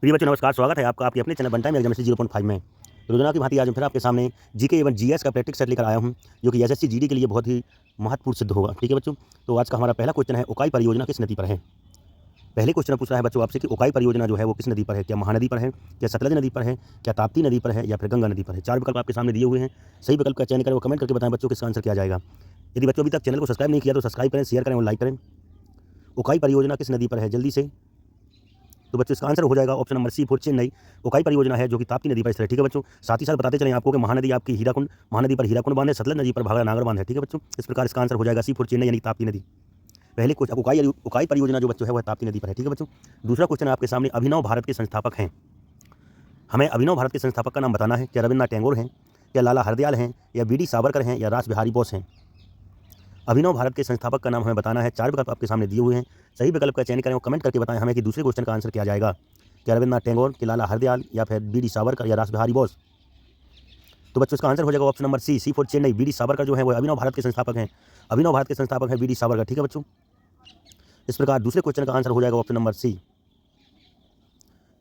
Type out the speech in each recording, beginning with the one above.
प्रिय बच्चों नमस्कार, स्वागत है आपका आपके अपने चैनल बनता है एग्जामिनेशन 0.5 में। तो रोजाना की भांति आज मैं फिर आपके सामने जीके एवं जीएस का प्रैक्टिस सेट लेकर आया हूं, जो कि एसएससी जीडी के लिए बहुत ही महत्वपूर्ण सिद्ध होगा। ठीक है बच्चों, तो आज का हमारा पहला क्वेश्चन है, उकाई परियोजना किस नदी पर है। पहले क्वेश्चन पूछ रहा है बच्चों आपसे कि उकाई परियोजना जो है वो किस नदी पर है। क्या महानदी पर है, क्या सतलज नदी पर है, क्या ताप्ती नदी पर है, या फिर गंगा नदी पर है। चार विकल्प आपके सामने दिए हुए हैं। सही विकल्प का चयन करें, वो कमेंट करके बताएं बच्चों किसका आंसर किया जाएगा। यदि बच्चों अभी तक चैनल को सब्सक्राइब नहीं किया तो सब्सक्राइब करें, शेयर करें और लाइक करें। उकाई परियोजना किस नदी पर है, जल्दी से। तो बच्चों इसका आंसर हो जाएगा option number C for Chennai. Ukai परियोजना है जो कि ताप्ती नदी पर स्थित है। ठीक है बच्चों, साथ ही साथ बताते चलें आपको कि महानदी आपकी हीराकुंड, महानदी पर हीराकुंड बांध है, सतलज नदी पर भाखड़ा नागर बांध है। ठीक है बच्चों, इस प्रकार इसका आंसर हो जाएगा सी फॉर चेन्नई यानी ताप्ती नदी। पहले कुछ उकाई परियोजना जो बच्चों है वह ताप्ती नदी पर है। ठीक है बच्चों, दूसरा क्वेश्चन आपके सामने, अभिनव भारत के संस्थापक हैं। हमें अभिनव भारत के संस्थापक का नाम बताना है। क्या रविन्द्रनाथ टैगोर हैं, या लाला हरदयाल हैं, या बी डी सावरकर हैं, या रास बिहारी बोस हैं। अभिनव भारत के संस्थापक का नाम हमें बताना है। चार विकल्प आपके सामने दिए हुए हैं। सही विकल्प का चयन करें और कमेंट करके बताएं हमें कि दूसरे क्वेश्चन का आंसर क्या जाएगा। क्या रविन्द्रनाथ टैगोर, कि लाला हरदयाल, या फिर बी डी सावरकर, या रास बिहारी बोस। तो बच्चों इसका आंसर हो जाएगा option number C for Chennai. B D Savarkar जो है वो अभिनव भारत के संस्थापक हैं। अभिनव भारत के संस्थापक हैं बी डी सावरकर। ठीक है बच्चों, इस प्रकार दूसरे क्वेश्चन का आंसर हो जाएगा ऑप्शन नंबर सी।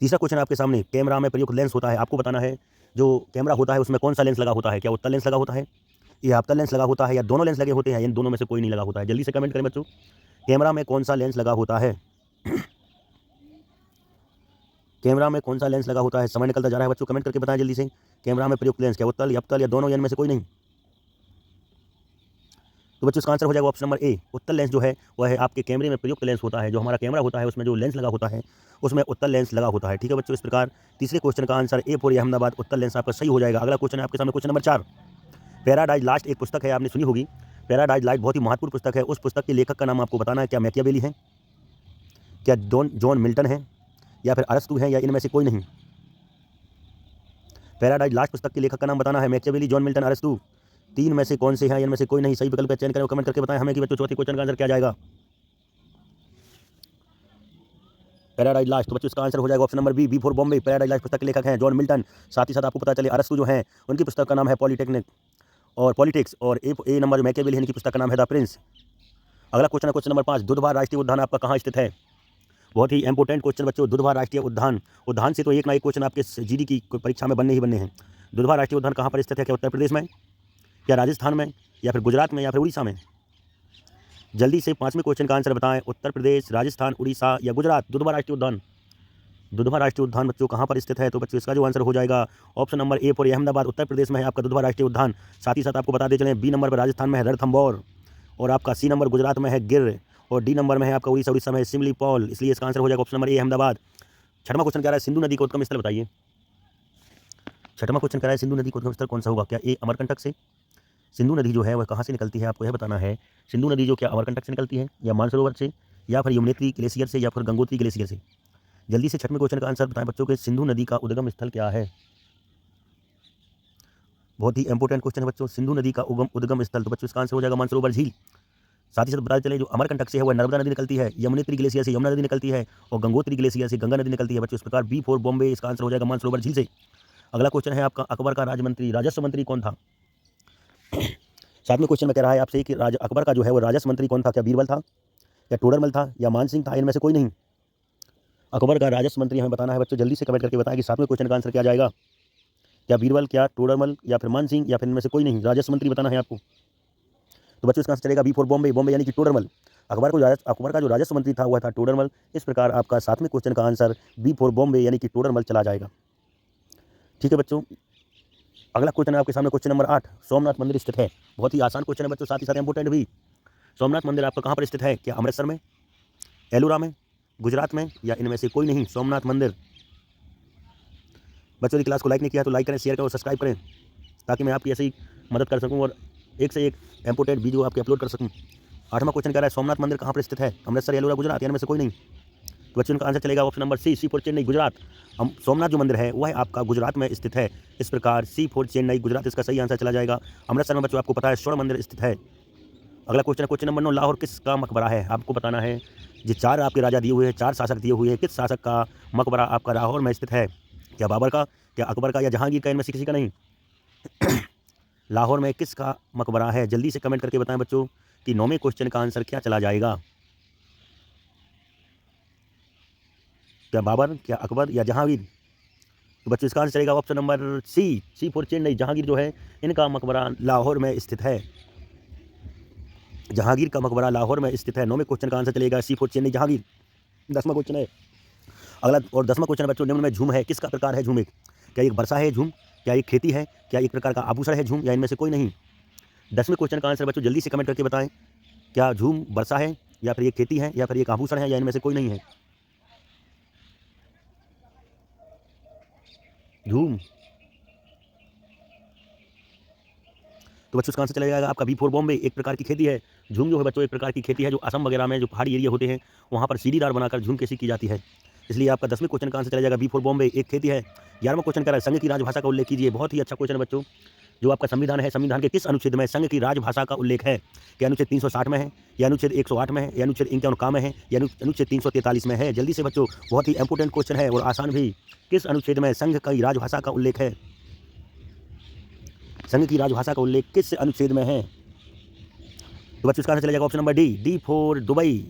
तीसरा क्वेश्चन आपके सामने, कैमरा में प्रयुक्त लेंस होता है। आपको बताना है जो कैमरा होता है उसमें कौन सा लेंस लगा होता है। क्या उत्तल लेंस लगा होता है, या अवतल लेंस लगा होता है, या दोनों लेंस लगे होते हैं, इन दोनों में से कोई नहीं लगा होता है। जल्दी से कमेंट करें बच्चों, कैमरा में कौन सा लेंस लगा होता है। कैमरा में कौन सा लेंस लगा होता है। समय निकलता जा रहा है बच्चों, कमेंट करके बताएं जल्दी से। कैमरा में प्रयुक्त लेंस क्या उत्तल या अवतल या दोनों, या इनमें से कोई नहीं। तो बच्चों इसका आंसर हो जाएगा ऑप्शन नंबर ए। उत्तल लेंस जो है वह है आपके कैमरे में प्रयुक्त लेंस होता है। जो हमारा कैमरा होता है उसमें जो लेंस लगा होता है उसमें उत्तल लेंस लगा होता है। ठीक है बच्चों, इस प्रकार तीसरे क्वेश्चन का आंसर ए फॉर अहमदाबाद, उत्तल लेंस आपका सही हो जाएगा। अगला क्वेश्चन है आपके सामने, क्वेश्चन नंबर 4। पैराडाइज लास्ट एक पुस्तक है, आपने सुनी होगी। पैराडाइज लास्ट बहुत ही महत्वपूर्ण पुस्तक है। उस पुस्तक के लेखक का नाम आपको बताना है। क्या मैकियावेली है, क्या जॉन मिल्टन है, या फिर अरस्तू है, या इनमें से कोई नहीं। पैराडाइज लास्ट पुस्तक के लेखक का नाम बताना है। मैकियावेली, जॉन मिल्टन, अरस्तू, तीन में से कौन से हैं, इनमें से कोई नहीं। सही विकल्प का चयन करें और कमेंट करके बताएं हमें कि बच्चों चौथे क्वेश्चन का आंसर क्या जाएगा। पैराडाइज लास्ट, तो बच्चों इसका आंसर हो जाएगा option number B for Bombay. Paradise lost पुस्तक के लेखक हैं जॉन मिल्टन। साथ ही साथ आपको पता चले अरस्तू जो हैं उनकी पुस्तक का नाम है पॉलिटेक्निक और पॉलिटिक्स, और ए नंबर जो मैकियावेली है इनकी पुस्तक का नाम है द प्रिंस। अगला क्वेश्चन है क्वेश्चन नंबर 5। दुधवा राष्ट्रीय उद्यान आपका कहाँ स्थित है। बहुत ही इंपॉर्टेंट क्वेश्चन बच्चों, दुधवा राष्ट्रीय उद्यान। उद्यान से तो एक ना एक क्वेश्चन आपके जीडी की परीक्षा में बनने ही बनने हैं। दुधवा राष्ट्रीय उद्यान कहाँ पर स्थित है। क्या उत्तर प्रदेश में, या राजस्थान में, या फिर गुजरात में, या फिर उड़ीसा में। जल्दी से पांचवें क्वेश्चन का आंसर बताएं। उत्तर प्रदेश, राजस्थान, उड़ीसा या गुजरात। दुधवा राष्ट्रीय उद्यान, दुधवा राष्ट्रीय उद्यान बच्चों कहाँ पर स्थित है। तो बच्चों इसका जो आंसर हो जाएगा option number A for Ahmedabad, Uttar Pradesh में है आपका दुधवा राष्ट्रीय उद्यान। साथ ही साथ आपको बता दे चलें, बी नंबर पर राजस्थान में है रणथंभौर, और आपका सी नंबर गुजरात में है गिर, और डी नंबर में है आपका उड़ीसा में है सिमली पॉल। इसलिए इसका आंसर हो जाएगा ऑप्शन नंबर ए अहमदाबाद। छठवां क्वेश्चन कह रहा है सिंधु नदी का उद्गम स्थल बताइए। छठवां क्वेश्चन कह रहा है सिंधु नदी का उद्गम स्थल कौन सा होगा। क्या ए अमरकंटक से। सिंधु नदी जो है वह कहाँ से निकलती है, आपको यह बताना है। सिंधु नदी जो क्या अमरकंटक से निकलती है, या मानसरोवर से, या फिर यमुनेत्री ग्लेशियर से, या फिर गंगोत्री ग्लेशियर से। जल्दी से छठवें क्वेश्चन का आंसर बताएं बच्चों के, सिंधु नदी का उद्गम स्थल क्या है। बहुत ही इंपॉर्टेंट क्वेश्चन है बच्चों, सिंधु नदी का उद्गम स्थल। तो बच्चों इसका आंसर हो जाएगा मानसरोवर झील। साथ ही साथ बताते चले जो अमरकंटक से है वह नर्मदा नदी निकलती है, यमुनेत्री ग्लेशियर से यमुना नदी निकलती है, और गंगोत्री ग्लेशियर से गंगा नदी निकलती है। बच्चों इस प्रकार बी फॉर बॉम्बे, इसका आंसर हो जाएगा मानसरोवर झील से। अगला क्वेश्चन है आपका, अकबर का राजस्व मंत्री कौन था। सातवें क्वेश्चन में कह रहा है आपसे कि अकबर का जो है वो राजस्व मंत्री कौन था। क्या बीरबल था, या टोडरमल था, या मानसिंह था, इनमें से कोई नहीं। अकबर का राजस्व मंत्री हमें बताना है बच्चों, जल्दी से कमेंट करके बताएं कि सातवें क्वेश्चन का आंसर क्या जाएगा। क्या बीरबल, क्या टोडरमल, या फिर मानसिंह, या फिर इनमें से कोई नहीं। राजस्व मंत्री बताना है आपको। तो बच्चों इसका आंसर चलेगा बी फॉर बॉम्बे, बॉम्बे यानी कि टोडरमल। अकबर का जो राजस्व मंत्री था वह था टोडरमल। इस प्रकार आपका सातवें क्वेश्चन का आंसर बी फॉर बॉम्बे यानी कि टोडरमल चला जाएगा। ठीक है बच्चों, अगला क्वेश्चन है आपके सामने, क्वेश्चन नंबर 8। सोमनाथ मंदिर स्थित है। बहुत ही आसान क्वेश्चन है बच्चों, साथ ही साथ इंपोर्टेंट भी। सोमनाथ मंदिर आपका कहाँ पर स्थित है। क्या अमृतसर में, एलोरा में, गुजरात में, या इनमें से कोई नहीं। सोमनाथ मंदिर। बच्चों की क्लास को लाइक नहीं किया तो लाइक करें, शेयर करें और सब्सक्राइब करें, ताकि मैं आपकी ऐसी ही मदद कर सकूं और एक से एक इंपोर्टेंट वीडियो आपके अपलोड कर सकूं। आठवां क्वेश्चन कह रहा है सोमनाथ मंदिर कहाँ पर स्थित है। अमृतसर, एलोरा, गुजरात, इनमें से कोई नहीं। तो बच्चों का आंसर चलेगा option number C for Chennai, Gujarat. Somnath जो मंदिर है वह आपका गुजरात में स्थित है। इस प्रकार सी फॉर चेन्नई, गुजरात इसका सही आंसर चला जाएगा। अमृतसर में बच्चों आपको पता है स्वर्ण मंदिर स्थित है। अगला क्वेश्चन है क्वेश्चन नंबर 9। लाहौर किसका मकबरा है। आपको बताना है, जो चार आपके राजा दिए हुए हैं, चार शासक दिए हुए हैं, किस शासक का मकबरा आपका लाहौर में स्थित है। क्या बाबर का, क्या अकबर का, या जहांगीर का, इनमें से किसी का नहीं। लाहौर में किसका मकबरा है। जल्दी से कमेंट करके बताएं बच्चों कि 9वें क्वेश्चन का आंसर क्या चला जाएगा। क्या बाबर, क्या अकबर या जहांगीर? तो बच्चों इसका आंसर चलेगा option number C for Chennai. Jahangir जो है इनका मकबरा लाहौर में स्थित है। जहांगीर का मकबरा लाहौर में स्थित है। 9वें क्वेश्चन का आंसर चलेगा सी फॉर चेन्नई, जहांगीर। 10वां क्वेश्चन है अगला, और 10वां क्वेश्चन बच्चों निम्न में झूम है किसका प्रकार है? झूम एक, क्या एक वर्षा है झूम, क्या एक खेती है, क्या एक प्रकार का आभूषण है झूम, या इनमें से कोई नहीं? 10वें क्वेश्चन का आंसर बच्चों जल्दी से कमेंट करके बताएं। क्या झूम वर्षा है, या फिर एक खेती है, या फिर एक आभूषण है, या इनमें से कोई नहीं है? झूम। तो बच्चों इसका आंसर चला जाएगा आपका बी फॉर बॉम्बे, एक प्रकार की खेती है। झूम जो है बच्चों एक प्रकार की खेती है जो असम वगैरह में जो पहाड़ी एरिया होते हैं वहाँ पर सीढ़ीदार बनाकर झूम कृषि की जाती है। इसलिए आपका 10वें क्वेश्चन का आंसर चला जाएगा बी फॉर बॉम्बे, एक खेती है। 11वां क्वेश्चन कर रहा है संघ की राजभाषा का उल्लेख कीजिए। बहुत ही अच्छा क्वेश्चन है बच्चों। जो आपका संविधान है, संविधान के किस अनुच्छेद में संघ की राजभाषा का उल्लेख है? क्या अनुच्छेद 360 में है, या अनुच्छेद 108 में है, या अनुच्छेद 51 में है, या अनुच्छेद 343 में है? जल्दी से बच्चों, बहुत ही इंपॉर्टेंट क्वेश्चन है और आसान भी। किस अनुच्छेद में संघ की राजभाषा का उल्लेख है? संघ की राजभाषा का उल्लेख किस अनुच्छेद में है? तो बच्चों इसका आंसर चला जाएगा option number D for Dubai.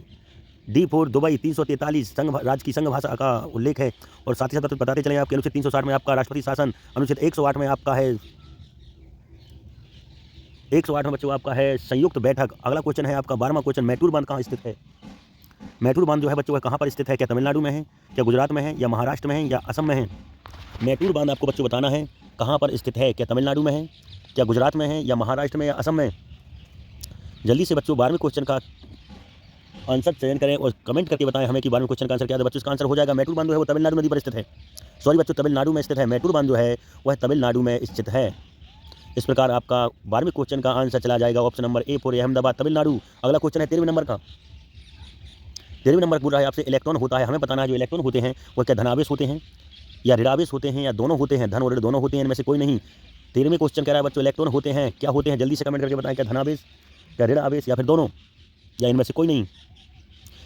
D for Dubai 343 संघ राज्य की संघ भाषा का उल्लेख है। और साथ ही साथ बताते चले आपके अनुच्छेद 360 में आपका राष्ट्रपति शासन, अनुच्छेद 108 में आपका है 108 में बच्चों आपका है संयुक्त बैठक। अगला क्वेश्चन है आपका 12वां क्वेश्चन, मैटूर बांध कहाँ स्थित है? मैटूर बांध जो है बच्चों कहाँ पर स्थित है? क्या तमिलनाडु में है, क्या गुजरात में है, या महाराष्ट्र में है, या असम में है? मैटूर बांध आपको बच्चों बताना है कहाँ पर स्थित है। क्या तमिलनाडु में है, क्या गुजरात में है, या महाराष्ट्र में, या असम में? जल्दी से बच्चों 12वें क्वेश्चन का आंसर चयन करें और कमेंट करके बताएं हमें कि 12वें क्वेश्चन का आंसर क्या है। बच्चों इसका आंसर हो जाएगा मैटूर बांध जो है वो तमिलनाडु नदी पर स्थित है। सॉरी बच्चों, तमिलनाडु में स्थित है। मैटूर बांध जो है वह तमिलनाडु में स्थित है। इस प्रकार आपका 12वें क्वेश्चन का आंसर चला जाएगा option number A for Ahmedabad, Tamil Nadu. अगला क्वेश्चन है 13वें नंबर का। 13वें नंबर पूछ रहा है आपसे इलेक्ट्रॉन होता है, हमें बताना है जो इलेक्ट्रॉन होते हैं वो क्या धनावेश होते हैं, या ऋणावेश होते हैं, या दोनों होते हैं? धन और ऋण दोनों होते हैं, इनमें से कोई नहीं। 13वें क्वेश्चन कह रहा है बच्चों इलेक्ट्रॉन होते हैं, क्या होते हैं? जल्दी से कमेंट करके बताएं, क्या धनावेश, क्या ऋण आवेश, या फिर दोनों, या इनमें से कोई नहीं?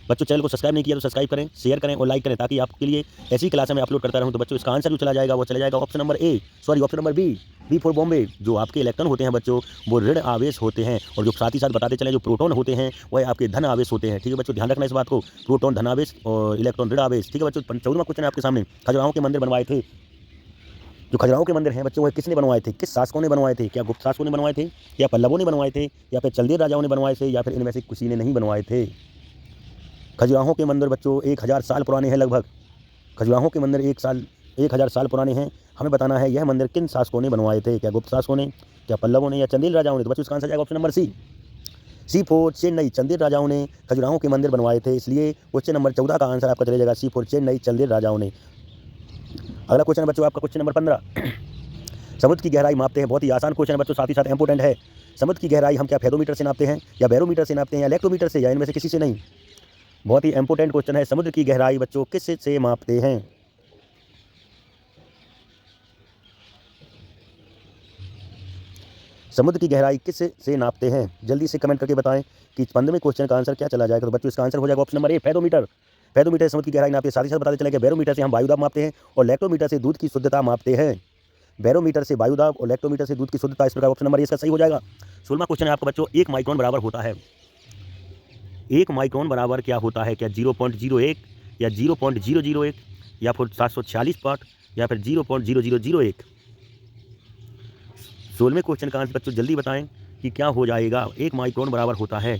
बच्चों चैनल को सब्सक्राइब नहीं किया तो सब्सक्राइब करें, शेयर करें और लाइक करें ताकि आपके लिए ऐसी क्लास मैं अपलोड करता रहूं। तो बच्चों इसका आंसर जो चला जाएगा वो चला जाएगा option number option number B for Bombay. जो आपके इलेक्ट्रॉन होते हैं बच्चों वो ऋण आवेश होते हैं, और जो साथ ही साथ बताते चले जो प्रोटॉन होते हैं वह आपके धन आवेश होते हैं। ठीक है बच्चों, ध्यान रखना इस बात को, प्रोटॉन धन आवेश और इलेक्ट्रॉन ऋण आवेश। ठीक है बच्चों, 14वां क्वेश्चन आपके सामने, खजुराहो के मंदिर बनवाए थे। जो खजुराहो के मंदिर हैं बच्चों वह किसने बनवाए थे, किस शासकों ने बनवाए थे? क्या गुप्त शासकों ने बनवाए थे, या पल्लवों ने बनवाए थे, या फिर चंदेल राजाओं ने बनवाए थे, या फिर इनमें से किसी ने नहीं बनवाए थे? खजुराहो के मंदिर बच्चों 1000 साल पुराने हैं लगभग। खजुराहो के मंदिर 1000 साल पुराने हैं। हमें बताना है यह मंदिर किन शासकों ने बनवाए थे? क्या गुप्त शासकों ने, क्या पल्लवों ने, या चंदेल राजाओं ने? तो बच्चों इसका आंसर जाएगा option number C for Chennai, Chandel राजाओं ने खजुराहो के मंदिर बनवाए थे। इसलिए क्वेश्चन नंबर 14 का आंसर आपका चले जाएगा सी फॉर चेन्नई, चंदेल राजाओं ने। अगला क्वेश्चन है बच्चों आपका क्वेश्चन नंबर 15, समुद्र की गहराई मापते हैं। बहुत ही आसान क्वेश्चन है बच्चों, साथ ही साथ इंपोर्टेंट है। समुद्र की गहराई हम क्या फेरोमीटर से नापते हैं, या बैरोमीटर से नापते हैं, या इलेक्ट्रोमीटर से, या इनमें से किसी से नहीं? बहुत ही इंपॉर्टेंट क्वेश्चन है। समुद्र की गहराई बच्चों किस से मापते हैं? समुद्र की गहराई किस से नापते हैं? जल्दी से कमेंट करके बताएं कि 15वें क्वेश्चन का आंसर क्या चला जाएगा। तो बच्चों इसका आंसर हो जाएगा ऑप्शन नंबर ए फेरोमीटर। फेरोमीटर समुद्र की गहराई नापते हैं। साथ ही साथ बताते चले कि बैरोमीटर से हम वायुदाब मापते हैं, और लैक्टोमीटर से दूध की शुद्धता मापते हैं। बैरोमीटर से वायुदाब और लैक्टोमीटर से दूध की शुद्धता। इस प्रकार ऑप्शन नंबर इसका सही हो जाएगा। 16वां क्वेश्चन है आपका बच्चों, 1 माइक्रोन बराबर होता है। 1 माइक्रोन बराबर क्या होता है? क्या 0.01, या 0.001, या फिर 746 पार्ट, या फिर 0.0001? 16वें क्वेश्चन का आंसर बच्चों जल्दी बताएं कि क्या हो जाएगा। 1 माइक्रोन बराबर होता है,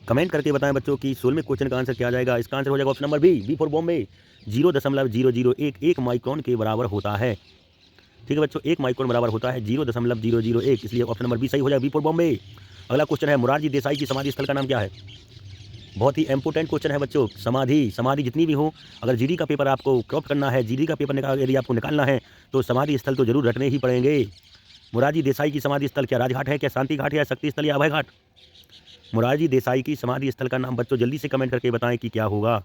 कमेंट करके बताएं बच्चों कि 16वें क्वेश्चन का आंसर क्या आ जाएगा। इसका आंसर हो जाएगा option number B for Bombay. 0.001 1 micron के बराबर होता है। ठीक है बच्चों, 1 माइक्रोन बराबर होता है 0.001, इसलिए ऑप्शन नंबर बी सही हो जाएगा, बी फॉर बॉम्बे। अगला क्वेश्चन है मुरारजी देसाई की समाधि स्थल का नाम क्या है? बहुत ही इंपॉर्टेंट क्वेश्चन है बच्चों। समाधि जितनी भी हो, अगर जीडी का पेपर आपको क्रॉप करना है, जीडी का पेपर यदि आपको निकालना है तो समाधि स्थल तो जरूर रटने ही पड़ेंगे। मुरारजी देसाई की समाधि स्थल क्या राजघाट है, क्या शांति घाट है, या शक्ति स्थल, या अभय घाट? मुरारजी देसाई की समाधि स्थल का नाम बच्चों जल्दी से कमेंट करके बताएं कि क्या होगा।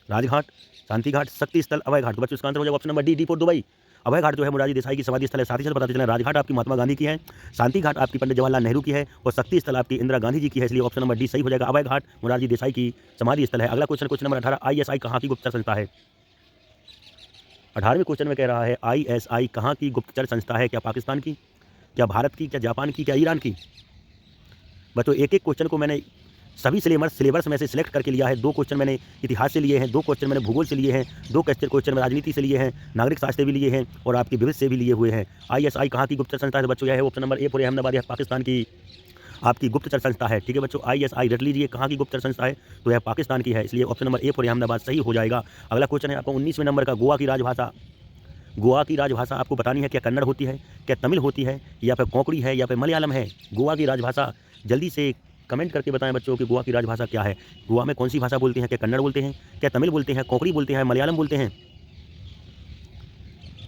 राजघाट, शांति घाट, शक्ति स्थल, अभय घाट? तो बच्चों इसका आंसर हो जाएगा option number D for Dubai. Abhay Ghat जो है मुरारजी देसाई की समाधि स्थल है। साथ ही साथ बताते चलें राजघाट आपकी महात्मा गांधी की है, शांति घाट आपकी पंडित जवाहरलाल नेहरू की है, और शक्ति स्थल आपकी इंदिरा गांधी जी की है। इसलिए ऑप्शन नंबर डी सही हो जाएगा, अभय घाट मुरारजी देसाई की समाधि स्थल है। अगला क्वेश्चन नंबर 18, ISI कहाँ की गुप्तचर संस्था है? 18वें क्वेश्चन में कह रहा है ISI कहाँ की गुप्तचर संस्था है? क्या पाकिस्तान की, क्या भारत की, क्या जापान की, क्या ईरान की? बच्चों एक एक क्वेश्चन को मैंने सभी सिलेबस में से सिलेक्ट करके लिया है। 2 क्वेश्चन मैंने इतिहास से लिए हैं, 2 क्वेश्चन मैंने भूगोल से लिए हैं, 2 क्वेश्चन मैं राजनीति से लिए हैं, नागरिक शास्त्र से भी लिए हैं और आपकी विविध से भी लिए हुए हैं। आईएसआई कहाँ की गुप्तचर संस्था है बच्चों? यह है option number A for Ahmedabad, यह पाकिस्तान की आपकी गुप्तचर संस्था है। ठीक है बच्चों, आईएसआई रट लीजिए, कहाँ की गुप्तचर संस्था है? तो यह पाकिस्तान की है, इसलिए option number A for Ahmedabad सही हो जाएगा। अगला क्वेश्चन है आपको 19वें नंबर का, गोवा की राजभाषा। गोवा की राजभाषा आपको बतानी है, क्या कन्नड़ होती है, क्या तमिल होती है, या फिर कोंकणी है, या फिर मलयालम है? गोवा की राजभाषा जल्दी से कमेंट करके बताएं बच्चों कि गोवा की राजभाषा क्या है। गोवा में कौन सी भाषा बोलते हैं? क्या कन्नड़ बोलते हैं, क्या तमिल बोलते हैं, कोंकणी बोलते हैं, मलयालम बोलते हैं?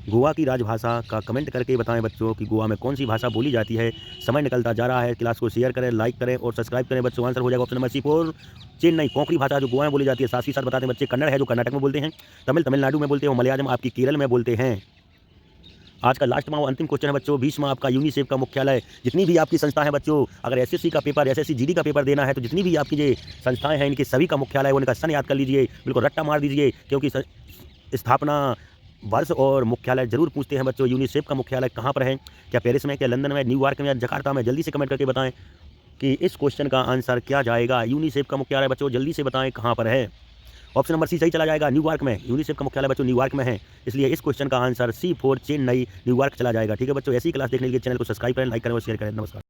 गोवा की राजभाषा का कमेंट करके बताएं बच्चों कि गोवा में कौन सी भाषा बोली जाती है। समय निकलता जा रहा है, क्लास को शेयर करें, लाइक करें और सब्सक्राइब करें बच्चों। आंसर हो जाएगा option number C for Chennai. Konkani भाषा जो गोवा में बोली जाती है, साथ ही साथ बताते हैं बच्चे, कन्नड़ है जो कर्नाटक में बोलते हैं, तमिल तमिलनाडु में बोलते हैं और मलयालम आपकी केरल में बोलते हैं। आज का लास्ट और अंतिम क्वेश्चन है बच्चों, 20वां आपका यूनिसेफ का मुख्यालय। जितनी भी आपकी संस्था है बच्चों, अगर एसएससी का पेपर, एसएससी जीडी का पेपर देना है तो जितनी भी आपकी ये संस्थाएं हैं, इनके सभी का मुख्यालय, उनका सन याद कर लीजिए, बिल्कुल रट्टा मार दीजिए, क्योंकि स्थापना वर्ष और मुख्यालय जरूर पूछते हैं बच्चों। यूनिसेफ का मुख्यालय कहाँ पर है? क्या पेरिस में, क्या लंदन में, न्यूयॉर्क में या जकार्ता में? जल्दी से कमेंट करके बताएं कि इस क्वेश्चन का आंसर क्या जाएगा। यूनिसेफ का मुख्यालय बच्चों जल्दी से बताएं कहाँ पर है। ऑप्शन नंबर सी सही चला जाएगा, न्यूयॉर्क में। यूनिसेफ का मुख्यालय बच्चों न्यूयॉर्क में है, इसलिए इस क्वेश्चन का answer C for Chennai, New York चला जाएगा। ठीक है बच्चों, ऐसी क्लास देखने के लिए चैनल को सब्सक्राइब करें, लाइक करें और शेयर करें। नमस्कार।